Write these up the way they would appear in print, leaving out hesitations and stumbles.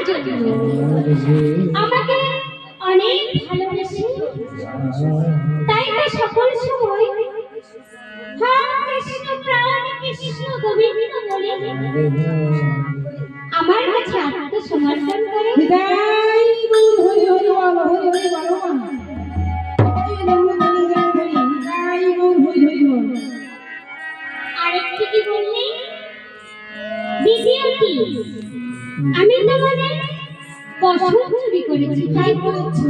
জন্য আমাকে অনেক ভালোবাসে, তাই তো সকল সময় হ্যাঁ কৃষ্ণ প্রাণ কৃষ্ণ গোবিন্দ বলে আমার কাছে আত্মসমর্পণ করে। আরেকটি কি বললি? দ্বিতীয়টি আমি তোমাদের বসন চুরি করেছি, তাই বলছো?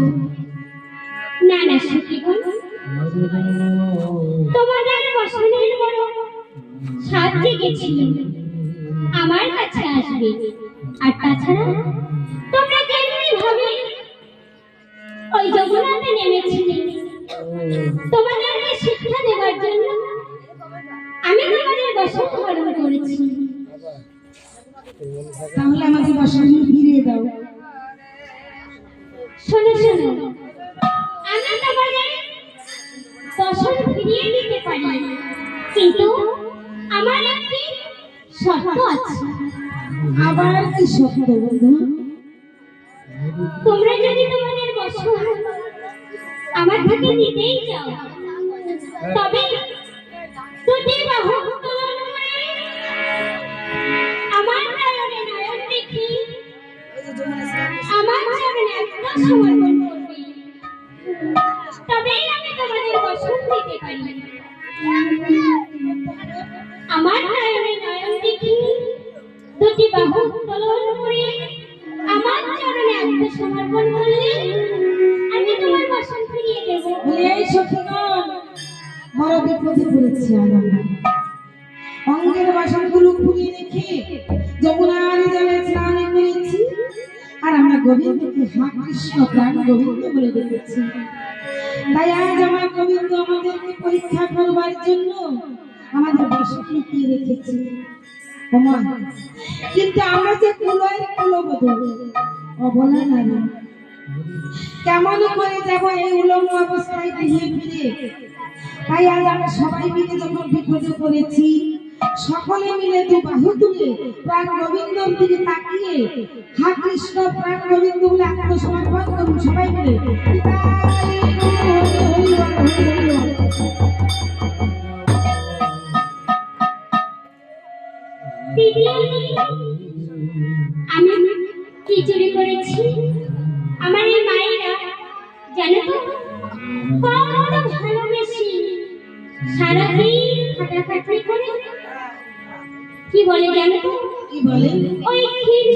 না না সখীগণ, তোমাদের বসনের বড় স্বাদ জেগেছিল, আমার কাছে আসবে। আর তাছাড়া তোমরা কেমনি ভাবে ওই যমুনাতে নেমেছিলে তোমাদেরকে শিক্ষা দেওয়ার জন্য আমি তোমাদের বসন হরণ করেছি। তাহলে আমাকে বসন ফিরিয়ে দাও। শোনো শোনো, আমি তোমাদের বসন ফিরিয়ে দিতে পারি, কিন্তু আমার একটি শর্ত আছে। আবার কি শর্ত বন্ধু? তোমরা যদি তোমাদের বসন আমার থেকে নিতেই চাও, তবে দুটি বাহু উত্তোলন করে আমার নয়নে নয়ন দেখি আমার চরণে একটা সমর্পণ করবে, তবেই আমি তোমাদের বসন দিতে পারি। আমার নয়নে নয়ন দেখি দুটি বাহু উত্তোলন করে আমার চরণে আত্মসমর্পণ করলে আমি তোমার বসন ফিরিয়ে দেব। এই সখীগণ, বড় বিপদে পড়েছি আমরা। অঙ্গের বাসনগুলো খুলিয়ে রেখে যমুনার জলে স্নান করেছি, আর আমরা গোবিন্দকে হা কৃষ্ণ প্রাণ গোবিন্দ বলে ডেকেছি। তাই আজ আমার গোবিন্দ আমাদেরকে পরীক্ষা করবার জন্য আমাদের বসন লুকিয়ে রেখেছে। কিন্তু আমরা যে কুলয়ের কুলবধূ অবলা নারী, কেমন করে যাব এই উলঙ্গ অবস্থায় ঘুরে ফিরে? তাই আজ আমরা সবাই মিলে যখন বিপদে পড়েছি, সকলে মিলে দু বাহু তুলে প্রাণ গোবিন্দর দিকে তাকিয়ে হা কৃষ্ণ প্রাণ গোবিন্দ বলে আত্মসমর্পণ করুন সবাই মিলে। আমি কি চুরি করেছি? আমার এই মায়েরা জানো তো কত ভালোবেসি, সারাদিন খাটাখাটনি করে কি বলে জানো তো? কি বলে? ওই ক্ষীর